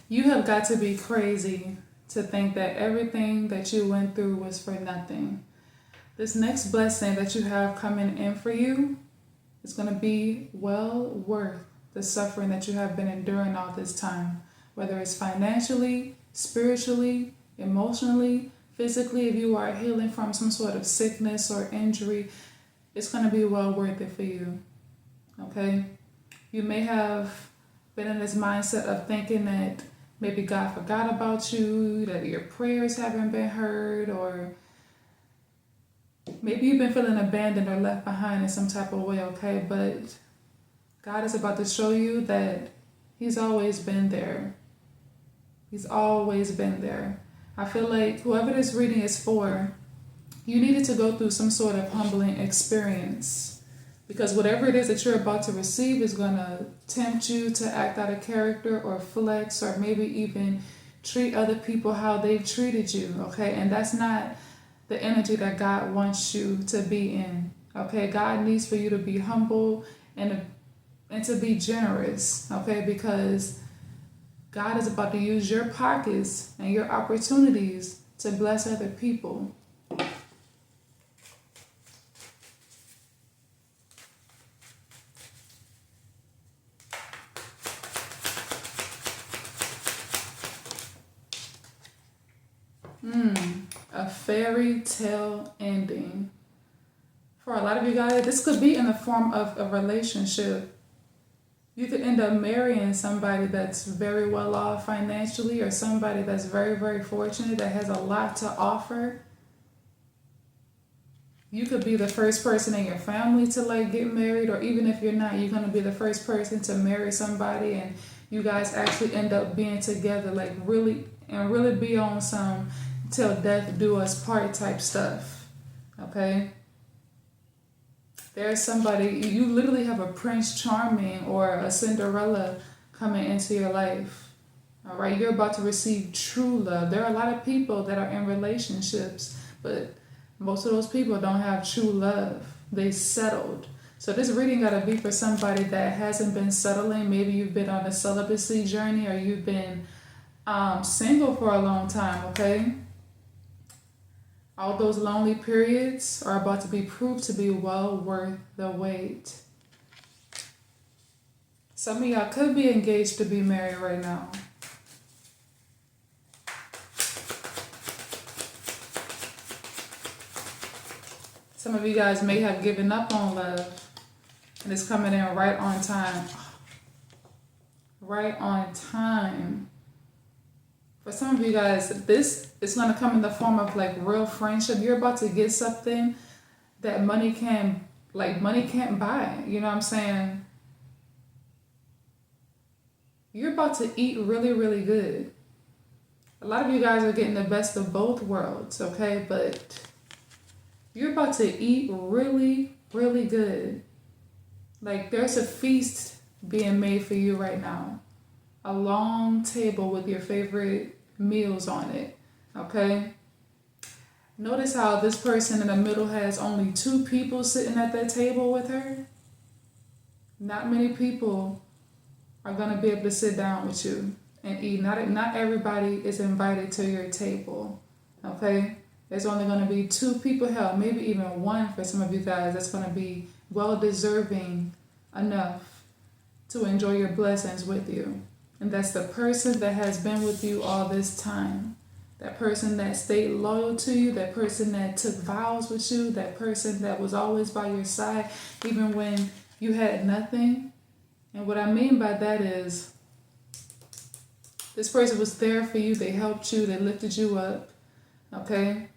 You have got to be crazy to think that everything that you went through was for nothing. This next blessing that you have coming in for you is going to be well worth the suffering that you have been enduring all this time, whether it's financially, spiritually, emotionally, physically. If you are healing from some sort of sickness or injury, it's going to be well worth it for you. Okay? You may have been in this mindset of thinking that maybe God forgot about you, that your prayers haven't been heard, or maybe you've been feeling abandoned or left behind in some type of way, okay? But God is about to show you that He's always been there. He's always been there. I feel like whoever this reading is for, you needed to go through some sort of humbling experience. Because whatever it is that you're about to receive is going to tempt you to act out of character or flex or maybe even treat other people how they've treated you, okay? And that's not the energy that God wants you to be in, okay? God needs for you to be humble and to be generous, okay? Because God is about to use your pockets and your opportunities to bless other people. A fairy tale ending. For a lot of you guys, this could be in the form of a relationship. You could end up marrying somebody that's very well off financially, or somebody that's very, very fortunate, that has a lot to offer. You could be the first person in your family to like get married, or even if you're not, you're going to be the first person to marry somebody, and you guys actually end up being together, like really be on some till death do us part type stuff. Okay? There's somebody, you literally have a Prince Charming or a Cinderella coming into your life. All right? You're about to receive true love. There are a lot of people that are in relationships, but most of those people don't have true love. They settled. So this reading got to be for somebody that hasn't been settling. Maybe you've been on a celibacy journey, or you've been single for a long time, okay? All those lonely periods are about to be proved to be well worth the wait. Some of y'all could be engaged to be married right now. Some of you guys may have given up on love, and it's coming in right on time. Right on time. For some of you guys, this is going to come in the form of like real friendship. You're about to get something that money can't buy. You know what I'm saying? You're about to eat really, really good. A lot of you guys are getting the best of both worlds, okay? But you're about to eat really, really good. Like there's a feast being made for you right now. A long table with your favorite meals on it, okay? Notice how this person in the middle has only 2 people sitting at that table with her. Not many people are going to be able to sit down with you and eat. Not everybody is invited to your table, okay? There's only going to be 2 people, hell, maybe even 1 for some of you guys that's going to be well deserving enough to enjoy your blessings with you. And that's the person that has been with you all this time. That person that stayed loyal to you, that person that took vows with you, that person that was always by your side, even when you had nothing. And what I mean by that is, this person was there for you, they helped you, they lifted you up, okay?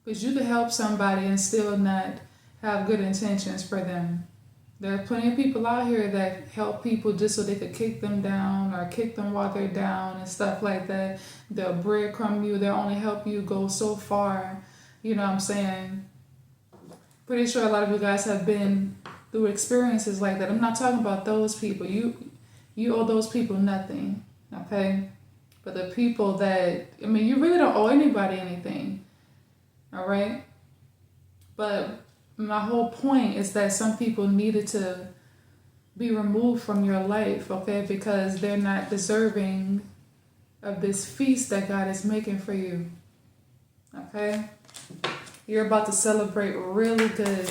Because you could help somebody and still not have good intentions for them. There are plenty of people out here that help people just so they could kick them down or kick them while they're down and stuff like that. They'll breadcrumb you. They'll only help you go so far. You know what I'm saying? Pretty sure a lot of you guys have been through experiences like that. I'm not talking about those people. You owe those people nothing, okay? But the people that, you really don't owe anybody anything, all right? But my whole point is that some people needed to be removed from your life, okay? Because they're not deserving of this feast that God is making for you, okay? You're about to celebrate really good.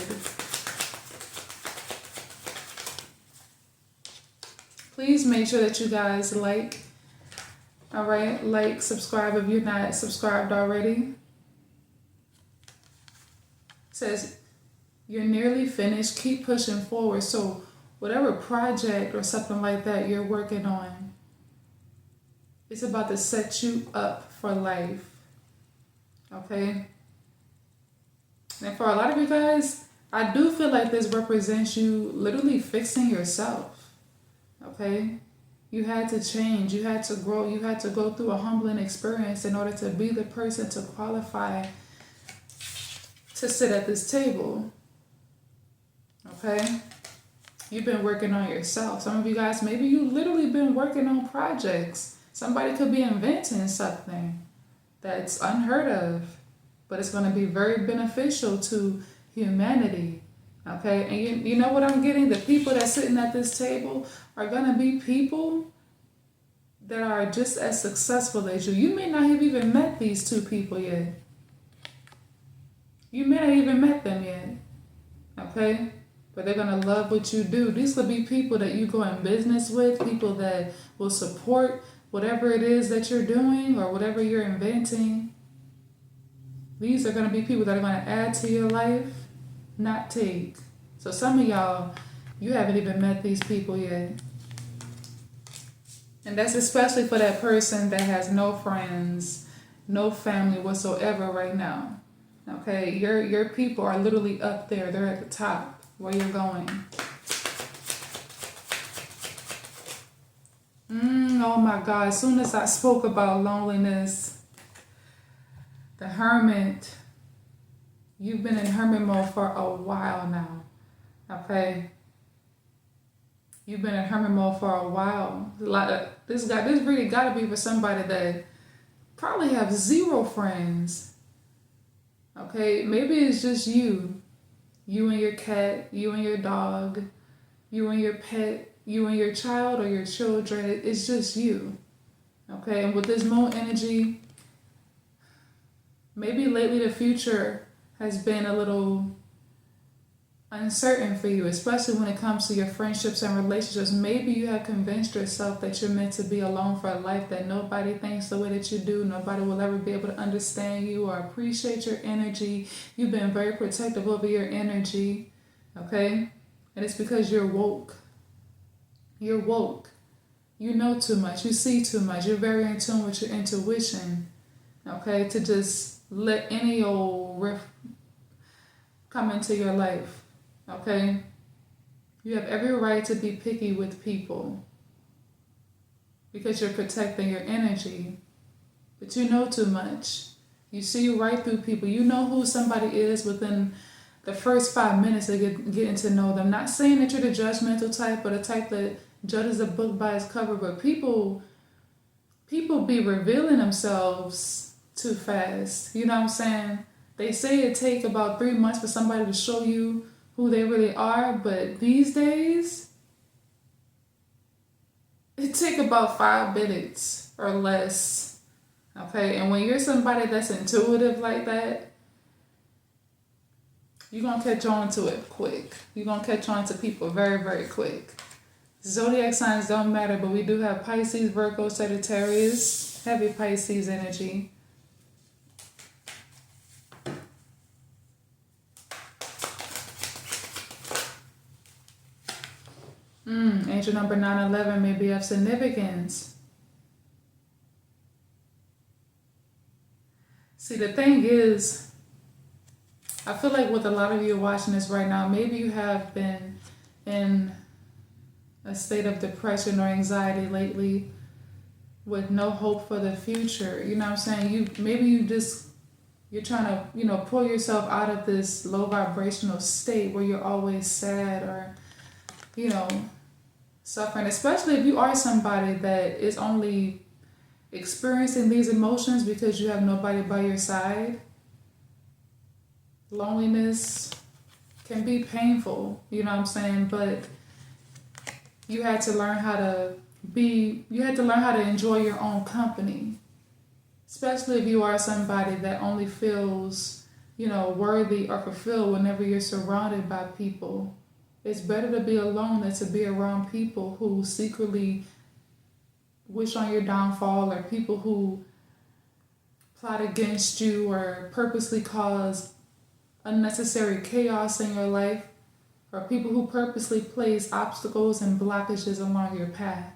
Please make sure that you guys like, all right? Like, subscribe if you're not subscribed already. It says, you're nearly finished. Keep pushing forward. So whatever project or something like that you're working on, it's about to set you up for life, okay? And for a lot of you guys, I do feel like this represents you literally fixing yourself, okay? You had to change, you had to grow, you had to go through a humbling experience in order to be the person to qualify to sit at this table, okay? You've been working on yourself. Some of you guys, maybe you literally been working on projects. Somebody could be inventing something that's unheard of, but it's going to be very beneficial to humanity, okay? And you know what I'm getting? The people that's sitting at this table are going to be people that are just as successful as you. You may not have even met these two people yet. You may not even met them yet, okay? But they're going to love what you do. These could be people that you go in business with, people that will support whatever it is that you're doing or whatever you're inventing. These are going to be people that are going to add to your life, not take. So some of y'all, you haven't even met these people yet. And that's especially for that person that has no friends, no family whatsoever right now. Okay, your people are literally up there. They're at the top where you're going. Oh my God, as soon as I spoke about loneliness, the hermit, you've been in hermit mode for a while now, okay? You've been in hermit mode for a while. This really got to be for somebody that probably have zero friends, okay? Maybe it's just you and your cat, you and your dog, you and your pet, you and your child or your children. It's just you, okay? And with this moon energy, maybe lately the future has been a little uncertain for you, especially when it comes to your friendships and relationships. Maybe you have convinced yourself that you're meant to be alone for a life, that nobody thinks the way that you do. Nobody will ever be able to understand you or appreciate your energy. You've been very protective over your energy, okay? And it's because you're woke. You're woke. You know too much. You see too much. You're very in tune with your intuition, okay? To just let any old riff come into your life, okay? You have every right to be picky with people because you're protecting your energy, but you know too much. You see right through people. You know who somebody is within the first 5 minutes of getting to know them. Not saying that you're the judgmental type or the type that judges a book by its cover, but people be revealing themselves too fast. You know what I'm saying? They say it take about 3 months for somebody to show you who they really are, but these days, it take about 5 minutes or less, okay? And when you're somebody that's intuitive like that, you're going to catch on to it quick. You're going to catch on to people very, very quick. Zodiac signs don't matter, but we do have Pisces, Virgo, Sagittarius, heavy Pisces energy. Angel number 911 may be of significance. See, the thing is, I feel like with a lot of you watching this right now, maybe you have been in a state of depression or anxiety lately with no hope for the future. You know what I'm saying? You're trying to, pull yourself out of this low vibrational state where you're always sad or, suffering, especially if you are somebody that is only experiencing these emotions because you have nobody by your side. Loneliness can be painful, you know what I'm saying? But you had to learn how to enjoy your own company. Especially if you are somebody that only feels, worthy or fulfilled whenever you're surrounded by people. It's better to be alone than to be around people who secretly wish on your downfall, or people who plot against you or purposely cause unnecessary chaos in your life, or people who purposely place obstacles and blockages along your path.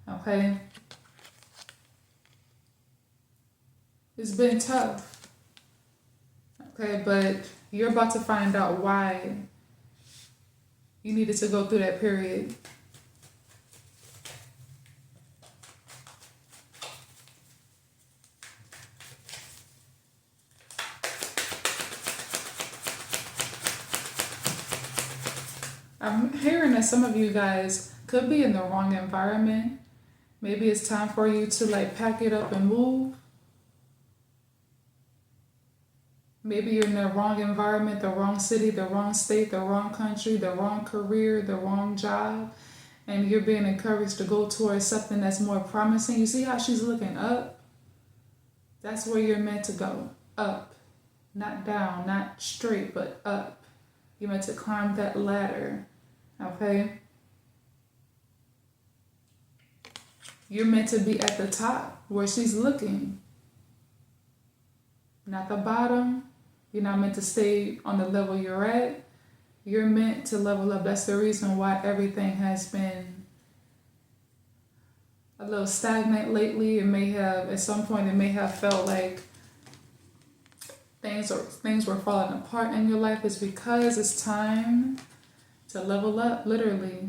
Okay? It's been tough. Okay, but you're about to find out why you needed to go through that period. I'm hearing that some of you guys could be in the wrong environment. Maybe it's time for you to pack it up and move. Maybe you're in the wrong environment, the wrong city, the wrong state, the wrong country, the wrong career, the wrong job, and you're being encouraged to go towards something that's more promising. You see how she's looking up? That's where you're meant to go. Up. Not down, not straight, but up. You're meant to climb that ladder. Okay? You're meant to be at the top where she's looking. Not the bottom. You're not meant to stay on the level you're at. You're meant to level up. That's the reason why everything has been a little stagnant lately. It may have, at some point, it may have felt like things were falling apart in your life. It's because it's time to level up, literally.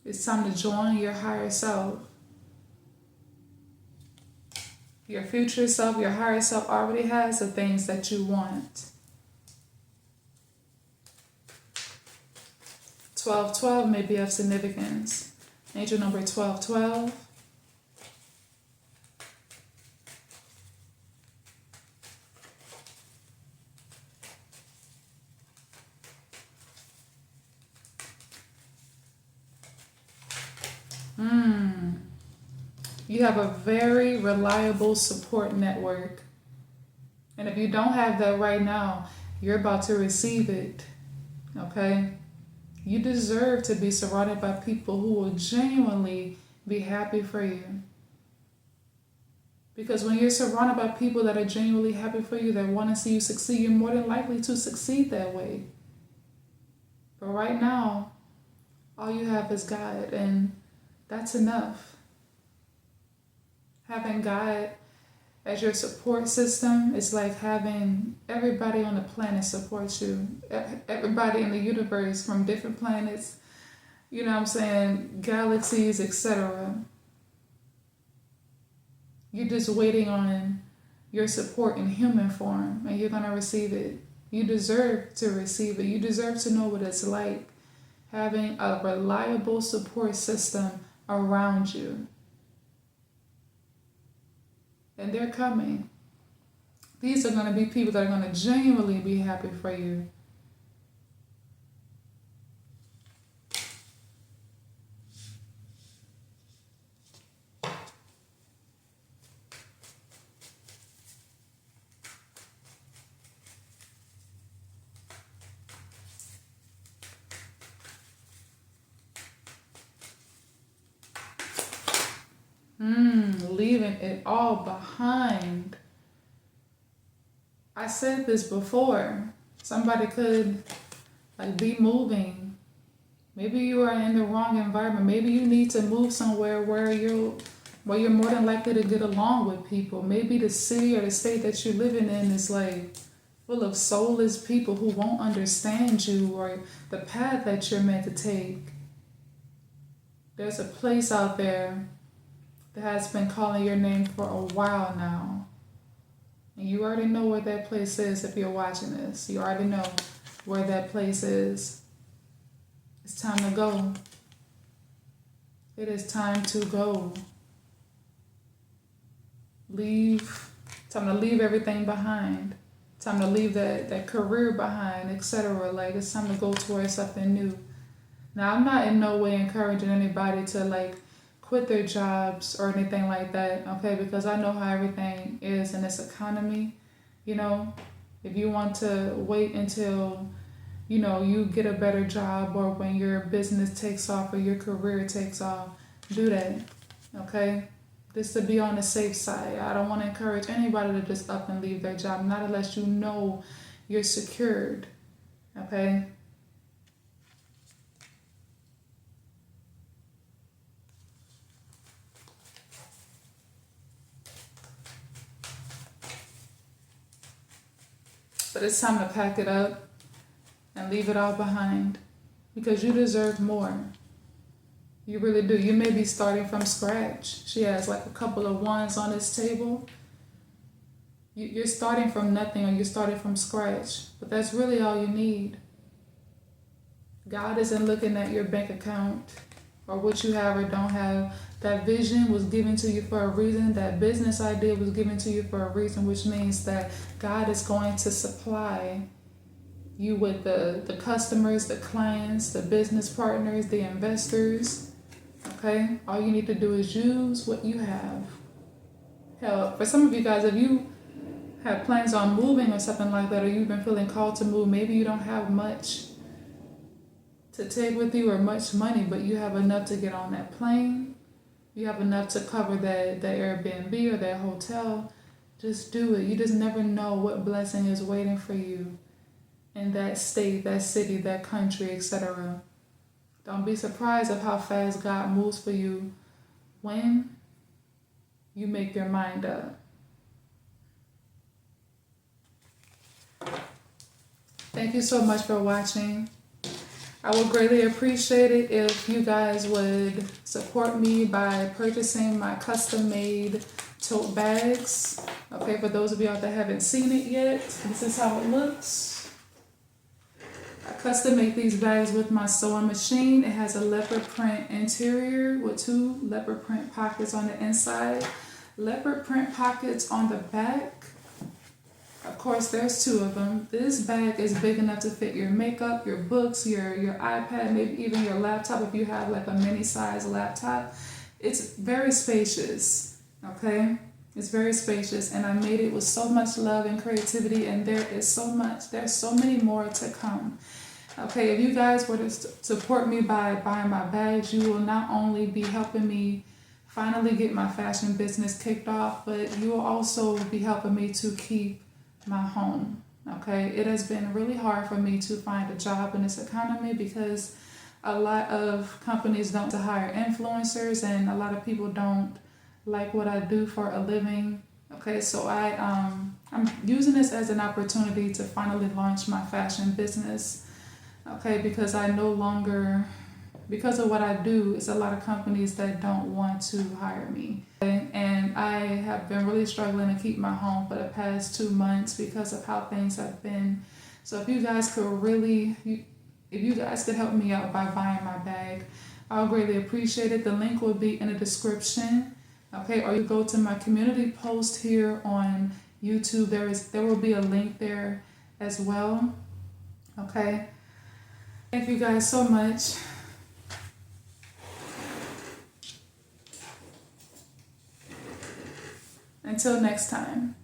It's time to join your higher self. Your future self, your higher self already has the things that you want. 1212 may be of significance. Angel number 1212. You have a very reliable support network. And if you don't have that right now, you're about to receive it. Okay? You deserve to be surrounded by people who will genuinely be happy for you. Because when you're surrounded by people that are genuinely happy for you, that want to see you succeed, you're more than likely to succeed that way. But right now, all you have is God, and that's enough. Having God as your support system is like having everybody on the planet support you. Everybody in the universe from different planets, galaxies, etc. You're just waiting on your support in human form, and you're going to receive it. You deserve to receive it. You deserve to know what it's like having a reliable support system around you. And they're coming. These are going to be people that are going to genuinely be happy for you. Leaving it all behind. I said this before. Somebody could be moving. Maybe you are in the wrong environment. Maybe you need to move somewhere where you're more than likely to get along with people. Maybe the city or the state that you're living in is full of soulless people who won't understand you or the path that you're meant to take. There's a place out there that has been calling your name for a while now. And you already know where that place is if you're watching this. You already know where that place is. It's time to go. It is time to go. Leave. Time to leave everything behind. Time to leave that career behind, etc. It's time to go towards something new. Now, I'm not in no way encouraging anybody to like quit their jobs or anything like that, okay? Because I know how everything is in this economy. You know, if you want to wait until, you know, you get a better job or when your business takes off or your career takes off, do that, okay? Just to be on the safe side. I don't want to encourage anybody to just up and leave their job, not unless you know you're secured, okay? But it's time to pack it up and leave it all behind because you deserve more. You really do. You may be starting from scratch. She has like a couple of wands on this table. You're starting from nothing or you're starting from scratch, but that's really all you need. God isn't looking at your bank account or what you have or don't have. That vision was given to you for a reason. That business idea was given to you for a reason, which means that God is going to supply you with the customers, the clients, the business partners, the investors. Okay? All you need to do is use what you have. Hell, for some of you guys, if you have plans on moving or something like that, or you've been feeling called to move, maybe you don't have much to take with you or much money, but you have enough to get on that plane. You have enough to cover that Airbnb or that hotel. Just do it. You just never know what blessing is waiting for you in that state, that city, that country, etc. Don't be surprised of how fast God moves for you when you make your mind up. Thank you so much for watching. I would greatly appreciate it if you guys would support me by purchasing my custom-made tote bags. Okay, for those of y'all that haven't seen it yet, this is how it looks. I custom make these bags with my sewing machine. It has a leopard print interior with 2 leopard print pockets on the inside, leopard print pockets on the back. Of course, there's 2 of them. This bag is big enough to fit your makeup, your books, your iPad, maybe even your laptop if you have like a mini size laptop. It's very spacious, okay? It's very spacious, and I made it with so much love and creativity, and there's so many more to come. Okay, if you guys were to support me by buying my bags, you will not only be helping me finally get my fashion business kicked off, but you will also be helping me to keep my home. Okay, it has been really hard for me to find a job in this economy because a lot of companies don't hire influencers and a lot of people don't like what I do for a living. Okay, so I'm using this as an opportunity to finally launch my fashion business. Okay, because I no longer, because of what I do, it's a lot of companies that don't want to hire me. And I have been really struggling to keep my home for the past 2 months because of how things have been. So if you guys could help me out by buying my bag, I'll greatly appreciate it. The link will be in the description. Okay, or you go to my community post here on YouTube. There will be a link there as well. Okay. Thank you guys so much. Until next time.